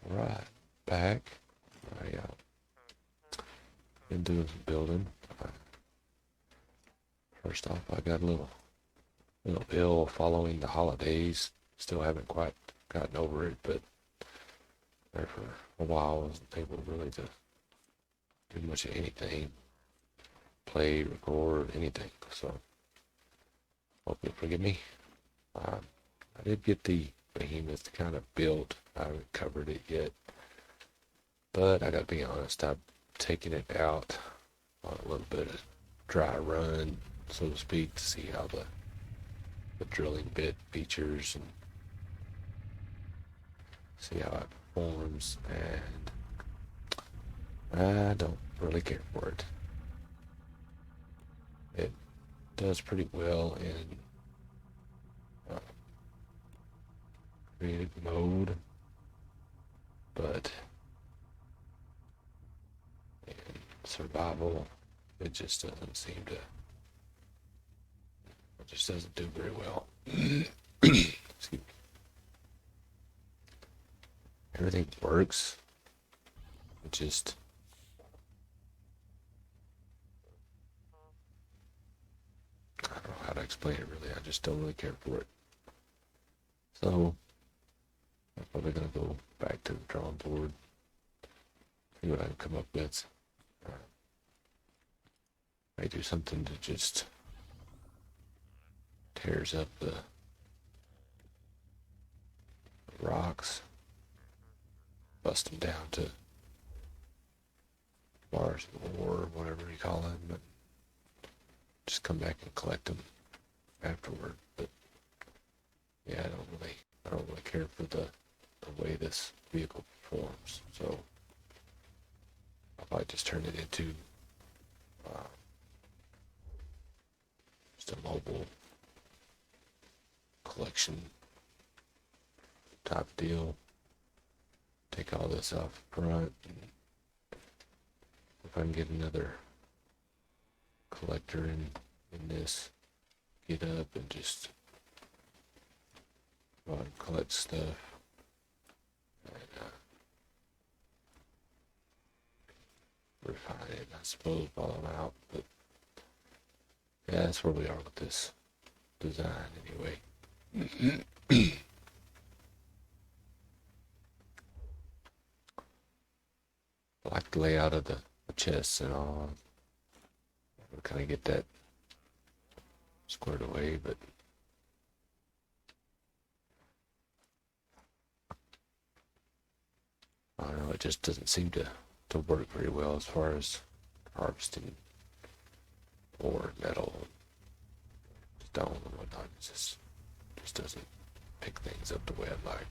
Right, back. I been doing some building. Uh, First off, I got a little ill following the holidays. Still haven't quite gotten over it, but there for a while I wasn't able really to do much of anything, play, record, anything. So hope you'll forgive me. Um, I did get the Behemoth kind of built. I haven't covered it yet, but I gotta be honest, I've taken it out on a little bit of dry run, so to speak, to see how the drilling bit features and see how it performs, and I don't really care for it. It does pretty well in uh, creative mode, but in survival, it just doesn't seem to. It just doesn't do very well. Excuse me. Everything works. It just I don't know how to explain it really. I just don't really care for it. So I'm probably gonna go back to the drawing board, see what I can come up with. Uh, I do something that just tears up the rocks, bust them down to bars of ore, whatever you call them, and just come back and collect them afterward. But yeah, I don't really care for the way this vehicle performs. So I'll probably just turn it into uh, just a mobile collection type deal. Take all this off front, and if I can get another collector in this, get up and just go out and collect stuff, and refine it, I suppose, while I'm out. But yeah, that's where we are with this design anyway. I like the layout of the chests and all. Kind of get that squared away, but I don't know, it just doesn't seem to work very well as far as harvesting ore, metal, stone, and whatnot. It just doesn't pick things up the way I'd like.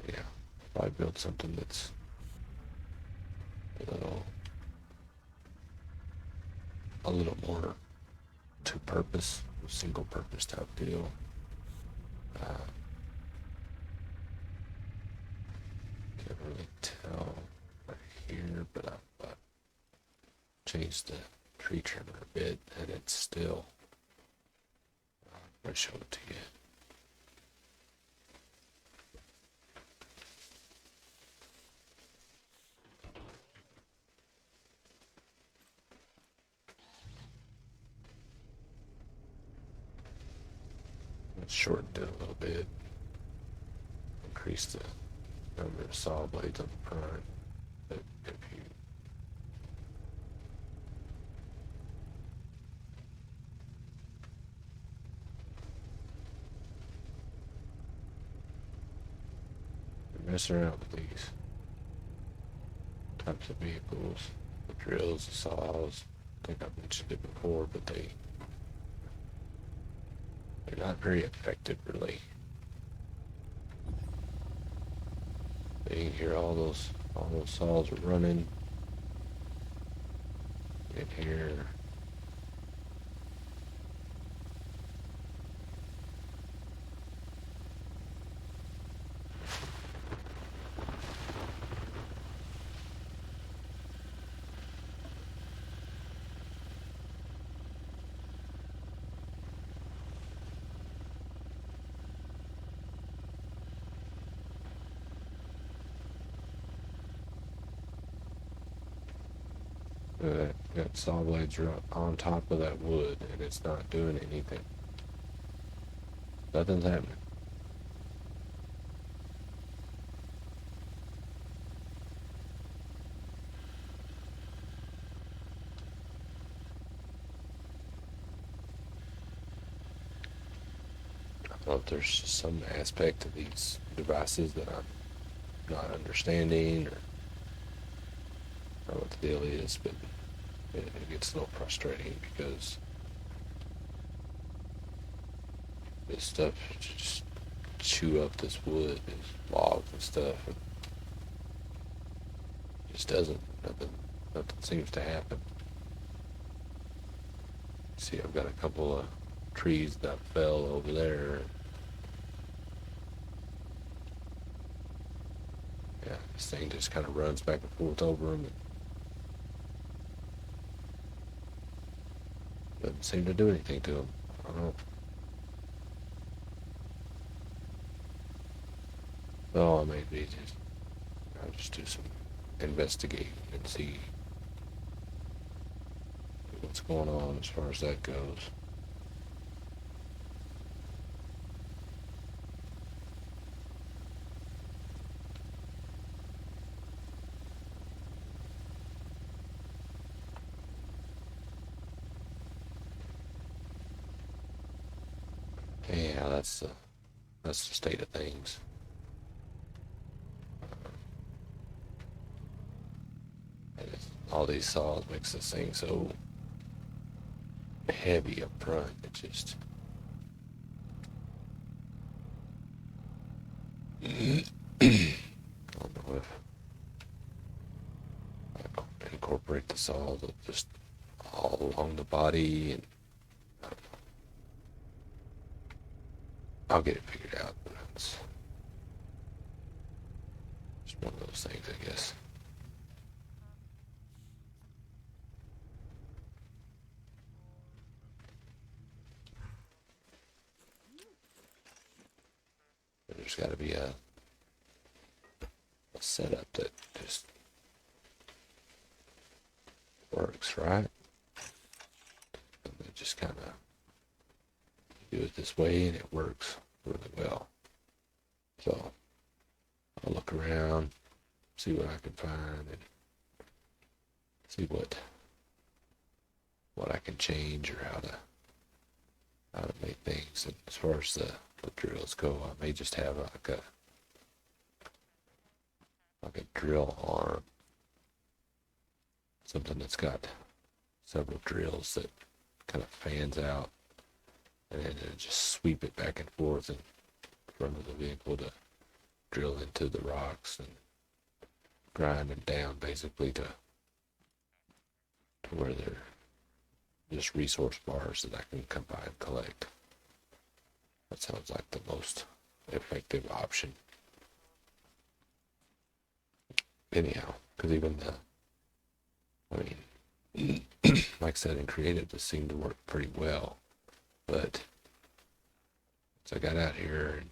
Yeah, if I build something that's a little more to purpose, single purpose type deal. Can't really tell right here, but I've changed the tree trimmer a bit, and it's still. I'll show it to you. Let's shorten it a little bit. Increase the number of saw blades on the front. But if you mess around with these types of vehicles, the drills, the saws, I think I've mentioned it before, but they're not very effective really. You can hear all those saws are running in here. That saw blades are on top of that wood, and it's not doing anything. Nothing's happening. I don't know if there's just some aspect of these devices that I'm not understanding, or I don't know what the deal is, but it gets a little frustrating because this stuff just chew up this wood, these logs and stuff, and it just doesn't. Nothing seems to happen. See, I've got a couple of trees that fell over there. Yeah, this thing just kind of runs back and forth over them. And doesn't seem to do anything to them. I don't know. Oh, I may be just, I'll just do some investigating and see what's going on as far as that goes. Yeah, that's the state of things. And all these saws makes this thing so heavy up front. It just I don't know if I incorporate the saws just all along the body, and I'll get it figured out. But it's just one of those things, I guess. But there's got to be a setup that just works, right? And it just kind of do it this way, and it works really well. So I'll look around, see what I can find, and see what I can change or how to make things. And as far as the drills go, I may just have like a drill arm, something that's got several drills that kind of fans out, and then just sweep it back and forth in front of the vehicle to drill into the rocks and grind them down basically to where they're just resource bars that I can come by and collect. That sounds like the most effective option. Anyhow, because even I mean, like I said, in creative, this seemed to work pretty well. But as I got out here and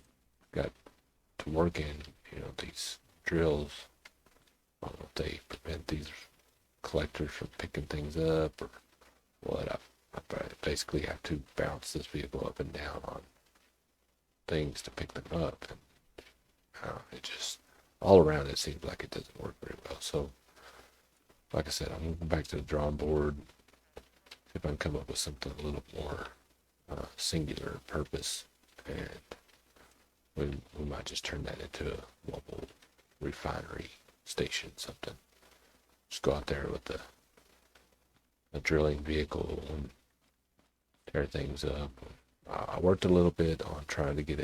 got to working, these drills, I don't know if they prevent these collectors from picking things up or what. I basically have to bounce this vehicle up and down on things to pick them up. And it just, all around, it seems like it doesn't work very well. So, like I said, I'm going to go back to the drawing board, see if I can come up with something a little more singular purpose, and we might just turn that into a mobile refinery station, something. Just go out there with the drilling vehicle and tear things up. I worked a little bit on trying to get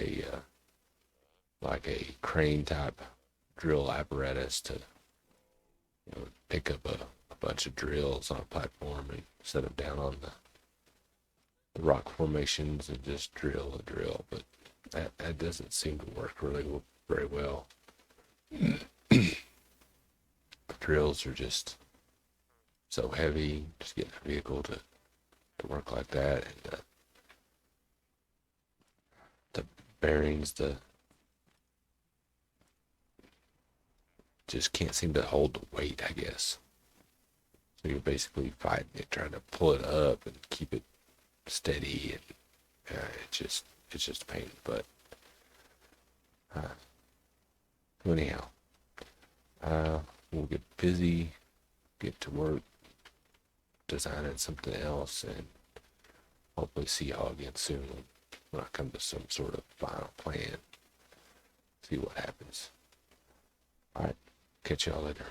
like a crane type drill apparatus to pick up a bunch of drills on a platform and set them down on the rock formations and just drill a drill, but that doesn't seem to work really very well. The drills are just so heavy, just getting a vehicle to work like that, and the bearings, just can't seem to hold the weight, I guess. So you're basically fighting it, trying to pull it up and keep it steady, and it's just a pain. But uh, anyhow, we'll get busy, get to work, designing something else, and hopefully see y'all again soon when I come to some sort of final plan. See what happens. All right, catch y'all later.